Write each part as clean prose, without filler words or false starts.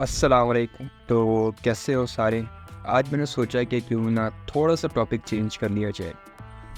अस्सलाम वालेकुम। तो कैसे हो सारे? आज मैंने सोचा कि क्यों ना थोड़ा सा टॉपिक चेंज कर लिया जाए।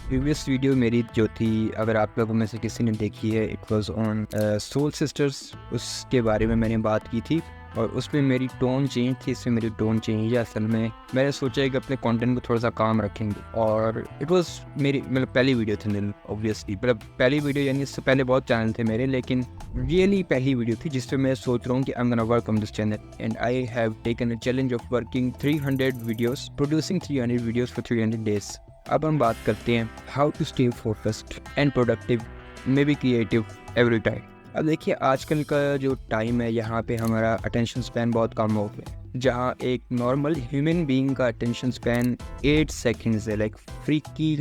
प्रीवियस वीडियो मेरी जो थी, अगर आप लोगों में से किसी ने देखी है, it was on Soul Sisters. उसके बारे में मैंने बात की थी और उसमें मेरी टोन चेंज थी। इसमें मेरी टोन चेंज है। असल में मैंने सोचा कि अपने कंटेंट को थोड़ा सा काम रखेंगे और इट वाज मेरी पहली वीडियो थी। ऑब्वियसली पहली वीडियो, यानी इससे पहले बहुत चैनल थे मेरे, लेकिन रियली पहली वीडियो थी जिस पे मैं सोच रहा हूँ कि I am gonna work on this channel and I have taken a challenge of working 300 videos, producing 300 videos for 300 days. अब हम बात करते हैं how to stay focused and productive, maybe creative every time. अब देखिए, आजकल का जो टाइम है, यहाँ पे हमारा अटेंशन स्पैन बहुत कम हो गया है। जहाँ एक नॉर्मल ह्यूमन बीइंग का अटेंशन स्पैन 8 सेकंड्स है, लाइक फ्रीकी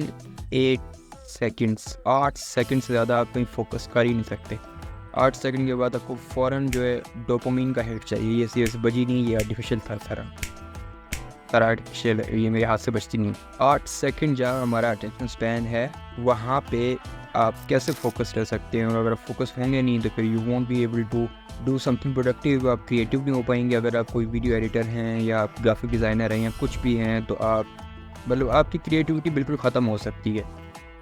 8 सेकंड्स। 8 सेकंड से ज़्यादा आप कहीं फोकस कर ही नहीं सकते। 8 सेकंड के बाद आपको फ़ौरन जो है डोपामिन का हिट चाहिए। ये सीरियस बजी नहीं, ये आर्टिफिशियल था सारा आर्टिफिशियल, ये मेरे हाथ से बचती नहीं। 8 सेकंड जहाँ हमारा अटेंशन स्पैन है, वहाँ पे आप कैसे फोकस रह सकते हैं? और अगर फोकस होंगे नहीं तो फिर you won't be able to do something productive. आप क्रिएटिव नहीं हो पाएंगे। अगर आप कोई वीडियो एडिटर हैं या आप ग्राफिक डिज़ाइनर हैं या कुछ भी हैं, तो आप आपकी क्रिएटिविटी बिल्कुल ख़त्म हो सकती है।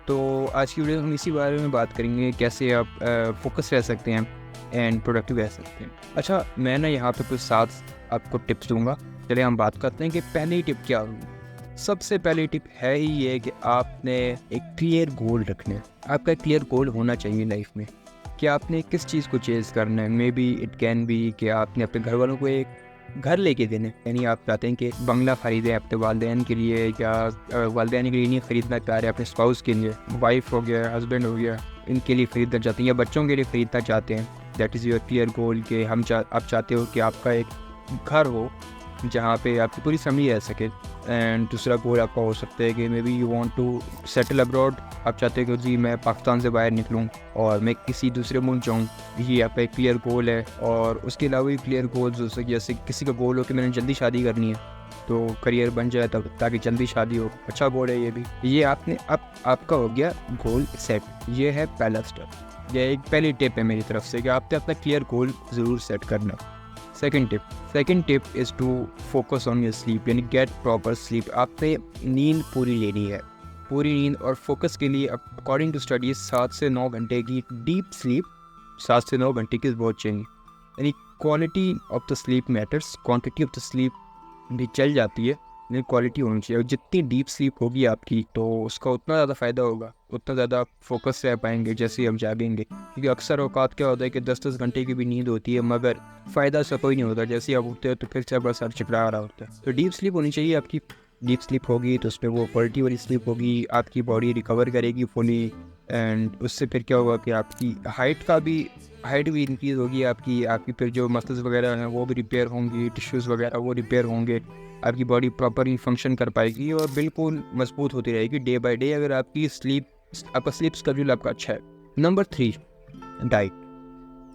तो आज की वीडियो में हम इसी बारे में बात करेंगे, कैसे आप फोकस रह सकते हैं एंड प्रोडक्टिव रह सकते हैं। अच्छा, मैं ना यहाँ पे कुछ 7 आपको टिप्स दूंगा। चलिए हम बात करते हैं कि पहली टिप क्या होगी। सबसे पहली टिप है ही ये कि आपने एक क्लियर गोल रखना है। आपका क्लियर गोल होना चाहिए लाइफ में कि आपने किस चीज़ को चेज़ करना है। May be it can be कि आपने अपने घर वालों को एक घर लेके देने, यानी आप चाहते हैं कि बंगला ख़रीदें अपने वालिदैन के लिए, या वालिदैन के लिए नहीं ख़रीदना चाह रहे, अपने स्पाउस के लिए, वाइफ हो गया, हस्बैंड हो गया, इनके लिए ख़रीदना चाहते हैं, या बच्चों के लिए ख़रीदना चाहते हैं। That is your clear goal कि आप चाहते हो कि आपका एक घर हो जहाँ पे आपकी पूरी फैमिली रह सके। एंड दूसरा गोल आपका हो सकता है कि maybe you want to settle abroad. आप चाहते हो कि जी मैं पाकिस्तान से बाहर निकलूँ और मैं किसी दूसरे मुल्क जाऊँ। ये आपका एक क्लियर गोल है। और उसके अलावा भी क्लियर गोल्स हो सकते, जैसे किसी का गोल हो कि मैंने जल्दी शादी करनी है, तो करियर बन जाए तब ताकि जल्दी शादी हो। अच्छा गोल है ये भी। ये आपने अब आपका हो गया गोल सेट। ये है पहला स्टेप। यह एक पहली टिप है मेरी तरफ से कि आपने अपना क्लियर गोल ज़रूर सेट करना। Second tip is to focus on your sleep, यानी गेट प्रॉपर स्लीप। आपने नींद पूरी लेनी है, पूरी नींद। और फोकस के लिए अकॉर्डिंग टू स्टडीज 7 से 9 घंटे की डीप स्लीप, 7 से 9 घंटे की बहुत चाहिए। यानी quality of the sleep matters, quantity of the sleep भी चल जाती है, लेकिन क्वालिटी होनी चाहिए। और जितनी डीप स्लीप होगी आपकी, तो उसका उतना ज़्यादा फ़ायदा होगा, उतना ज़्यादा आप फोकस रह पाएंगे जैसे ही हम जागेंगे। क्योंकि अक्सर औकात क्या होता है कि 10-10 घंटे की भी नींद होती है, मगर फ़ायदा उसका कोई नहीं होता। जैसे ही आप उठते हो तो फिर से आपका सर चकरा रहा होता है। तो डीप स्लीप होनी चाहिए आपकी। डीप स्लीप होगी तो उसमें वो क्वालिटी वाली स्लीप होगी, आपकी बॉडी रिकवर करेगी फुली। एंड उससे फिर क्या होगा कि आपकी हाइट भी इंक्रीज़ होगी। आपकी फिर जो मसल्स वगैरह हैं वो भी रिपेयर होंगी, टिश्यूज़ वगैरह वो रिपेयर होंगे। आपकी बॉडी प्रॉपरली फंक्शन कर पाएगी और बिल्कुल मजबूत होती रहेगी डे बाय डे, अगर आपका स्लीप स्केड्यूल आपका अच्छा है। Number 3, diet.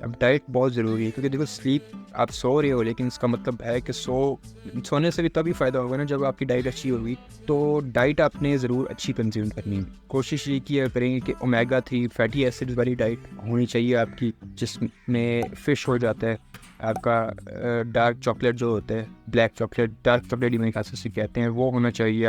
अब डाइट बहुत ज़रूरी है, क्योंकि देखो स्लीप, आप सो रहे हो, लेकिन इसका मतलब है कि सोने से भी तभी फ़ायदा होगा ना जब आपकी डाइट अच्छी होगी। तो डाइट आपने ज़रूर अच्छी कंज्यूम करनी है। कोशिश ये किया करेंगे कि ओमेगा 3 फैटी एसिड्स वाली डाइट होनी चाहिए आपकी, जिसमें फ़िश हो जाता है, आपका डार्क चॉकलेट जो होता है, ब्लैक चॉकलेट, डार्क चॉकलेट ही मेरे ख्याल से कहते हैं, वो होना चाहिए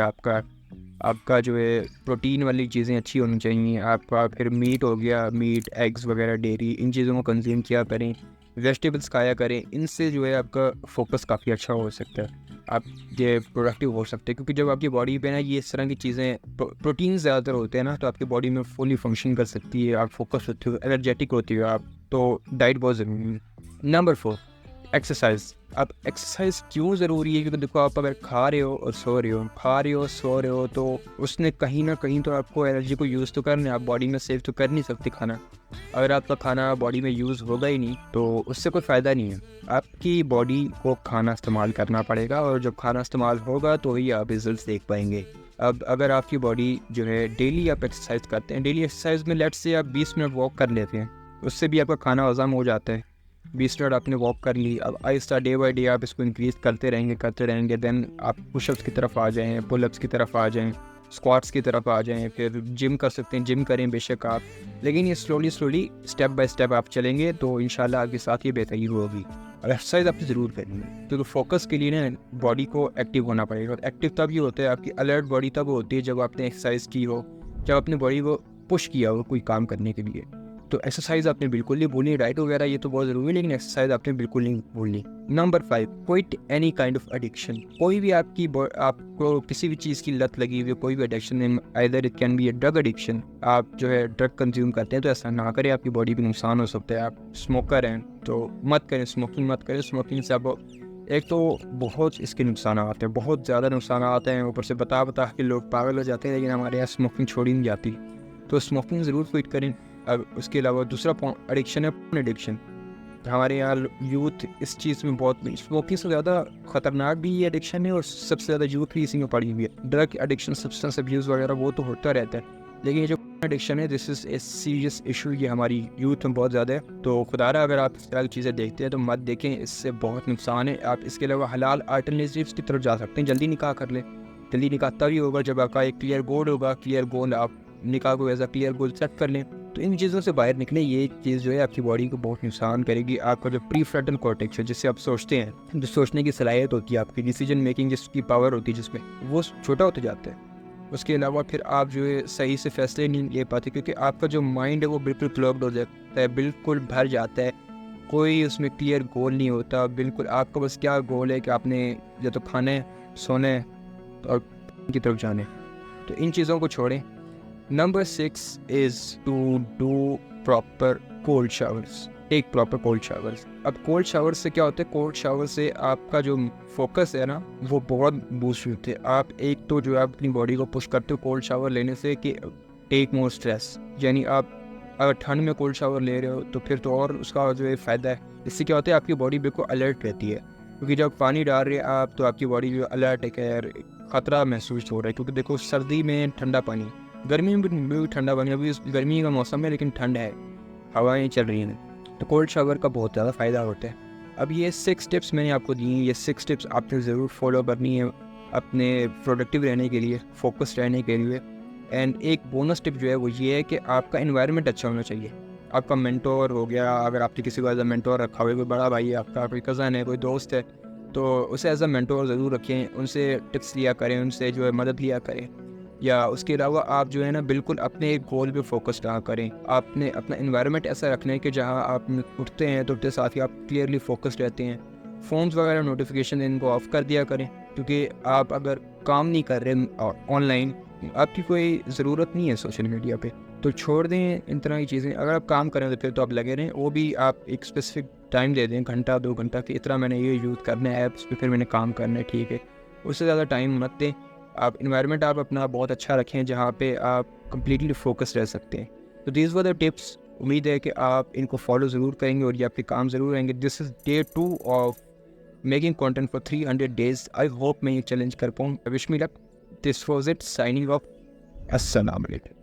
आपका जो है प्रोटीन वाली चीज़ें अच्छी होनी चाहिए। आपका फिर मीट हो गया, मीट, एग्स वगैरह, डेयरी, इन चीज़ों को कंज्यूम किया करें। वेजिटेबल्स खाया करें। इनसे जो है आपका फोकस काफ़ी अच्छा हो सकता है, आप ये प्रोडक्टिव हो सकते हैं। क्योंकि जब आपकी बॉडी पे ना ये इस तरह की चीज़ें, प्रोटीन ज़्यादातर होते हैं ना, तो आपकी बॉडी में फुली फंक्शन कर सकती है, आप फोकस होते हो, एनर्जेटिक होती हो आप। तो डाइट बहुत ज़रूरी है। Number 4, exercise. अब एक्सरसाइज क्यों ज़रूरी है? क्योंकि देखो, आप अगर खा रहे हो और सो रहे हो, तो उसने कहीं ना कहीं तो आपको एनर्जी को यूज़ तो करना है। आप बॉडी में सेव तो कर नहीं सकते खाना। अगर आपका खाना बॉडी में यूज़ होगा ही नहीं, तो उससे कोई फ़ायदा नहीं है। आपकी बॉडी को खाना इस्तेमाल करना पड़ेगा, और जब खाना इस्तेमाल होगा तो ही आप रिजल्ट देख पाएंगे। अब अगर आपकी बॉडी जो है, डेली आप एक्सरसाइज करते हैं, डेली एक्सरसाइज में लेट्स से आप 20 मिनट वॉक कर लेते हैं, उससे भी आपका खाना हज़म हो जाता है। 20 मिनट आपने वॉक कर ली। अब आहिस्ता डे बाई डे आप इसको इंक्रीज़ करते रहेंगे। देन आप पुशअप्स की तरफ आ जाएँ, पुलअप्स की तरफ आ जाएँ, स्क्वाट्स की तरफ आ जाएँ, फिर जिम कर सकते हैं, जिम करें बेशक आप, लेकिन ये स्लोली स्टेप बाय स्टेप आप चलेंगे तो इंशाल्लाह आपके साथ ये बेहतरी होगी। और एक्सरसाइज आपको ज़रूर करनी है, क्योंकि फोकस के लिए ना बॉडी को एक्टिव होना पड़ेगा। और एक्टिव तब ये होता है, आपकी अलर्ट बॉडी तब होती है जब आपने एक्सरसाइज की हो, जब अपने बॉडी को पुश किया हो कोई काम करने के लिए। तो एक्सरसाइज आपने बिल्कुल नहीं भूलनी, डाइट वगैरह ये तो बहुत ज़रूरी है, लेकिन एक्सरसाइज आपने बिल्कुल नहीं भूलनी। Number 5, quit any kind of addiction. कोई भी आपको किसी भी चीज़ की लत लगी हुई, कोई भी addiction, either it can be a drug addiction. आप जो है ड्रग कंज्यूम करते हैं तो ऐसा ना करें, आपकी बॉडी पे नुकसान हो सकता है। आप स्मोकर हैं तो मत करें, स्मोकिंग मत करें। स्मोकिंग से आप एक तो बहुत इसके नुकसान आते हैं, बहुत ज़्यादा नुकसान आते हैं, ऊपर से बता के लोग पागल हो जाते हैं, लेकिन हमारे यहाँ स्मोकिंग छोड़ी नहीं जाती। तो स्मोकिंग ज़रूर क्विट करें। अब उसके अलावा दूसरा एडिक्शन है फोन एडिक्शन। हमारे यहाँ यूथ इस चीज़ में बहुत, स्मोकिंग से ज़्यादा ख़तरनाक भी ये एडिक्शन है और सबसे ज़्यादा यूथ भी इसी में पड़ी हुई है। ड्रग एडिक्शन, सब्सटेंस अब्यूज़ वगैरह वो तो होता रहता है, लेकिन ये जो एडिक्शन है this is a serious issue, ये हमारी यूथ में बहुत ज़्यादा है। तो खुदारा अगर आप इस तरह की चीज़ें देखते हैं तो मत देखें, इससे बहुत नुकसान है। आप इसके अलावा हलाल अल्टरनेटिव्स की तरफ जा सकते हैं। जल्दी निकाह कर लें। जल्दी निकाह तभी होगा जब आपका एक क्लियर गोल होगा। क्लियर गोल, आप निकाह को as a clear goal set कर लें। तो इन चीज़ों से बाहर निकलें। ये चीज़ जो है आपकी बॉडी को बहुत नुकसान करेगी। आपका जो प्रीफ्रंटल कॉर्टेक्स है, जिससे आप सोचते हैं, जो सोचने की सलाहियत होती है, आपकी डिसीजन मेकिंग जिसकी पावर होती है जिसमें, वो छोटा होता जाता है। उसके अलावा फिर आप जो है सही से फैसले नहीं ले पाते, क्योंकि आपका जो माइंड है वो बिल्कुल क्लॉग्ड हो जाता है, बिल्कुल भर जाता है। कोई उसमें क्लियर गोल नहीं होता। बिल्कुल आपका बस क्या गोल है कि आपने या तो खाने, सोने और की तरफ जाने। तो इन चीज़ों को छोड़ें। Number 6 is to do proper cold showers. Take proper cold showers. अब कोल्ड शावर से क्या होता है, कोल्ड शावर से आपका जो फोकस है ना वो बहुत बूस्ट होते हैं। आप एक तो जो आप अपनी बॉडी को पुश करते हो कोल्ड शावर लेने से कि टेक मोर स्ट्रेस, यानी आप अगर ठंड में कोल्ड शावर ले रहे हो तो फिर तो और उसका जो है फ़ायदा है। इससे क्या होता है, आपकी बॉडी बिल्कुल अलर्ट रहती है, क्योंकि जब पानी डाल रहे हैं आप तो आपकी बॉडी जो अलर्ट है कि ख़तरा महसूस हो रहा है। क्योंकि देखो सर्दी में ठंडा पानी, गर्मी में भी ठंडा पानी, अभी गर्मी का मौसम है लेकिन ठंड है, हवाएं चल रही हैं, तो कोल्ड शावर का बहुत ज़्यादा फ़ायदा होता है। अब ये 6 टिप्स मैंने आपको दी हैं। ये 6 टिप्स आपने ज़रूर फॉलो करनी है अपने प्रोडक्टिव रहने के लिए, फोकस रहने के लिए। एंड एक बोनस टिप जो है वो ये है कि आपका एनवायरनमेंट अच्छा होना चाहिए। आपका मेंटोर हो गया, अगर आपने किसी को एज अ मेंटोर रखा हुआ है, कोई बड़ा भाई है आपका, कोई कज़न है, कोई दोस्त है, तो उसे एज अ मेंटोर ज़रूर रखें। उनसे टिप्स लिया करें, उनसे जो है मदद लिया करें। या उसके अलावा आप जो है ना बिल्कुल अपने एक गोल पे फोकस ना करें। आपने अपना एनवायरनमेंट ऐसा रखना है कि जहाँ आप उठते हैं तो उठते साथ ही आप क्लियरली फोकस्ड रहते हैं। फ़ोन्स वगैरह नोटिफिकेशन इनको ऑफ़ कर दिया करें, क्योंकि आप अगर काम नहीं कर रहे ऑनलाइन, आपकी कोई ज़रूरत नहीं है सोशल मीडिया पे, तो छोड़ दें इन तरह की चीज़ें। अगर आप काम करें तो फिर तो आप लगे रहें, वो भी आप एक स्पेसिफिक टाइम दे दें, घंटा 2 घंटा, कि इतना मैंने ये यूज़ करना है ऐप्स पे, फिर मैंने काम करना है, ठीक है। उससे ज़्यादा टाइम मत दें। आप इन्वायरमेंट आप अपना बहुत अच्छा रखें जहाँ पे आप कम्प्लीटली फोकस रह सकते हैं। तो दीज वर द टिप्स। उम्मीद है कि आप इनको फॉलो ज़रूर करेंगे और ये आपके काम ज़रूर आएंगे। This is day 2 of making content for 300 days. I hope मैं ये चैलेंज कर पाऊँ। Wish me luck. This was it, signing off. अस्सलाम वालेकुम।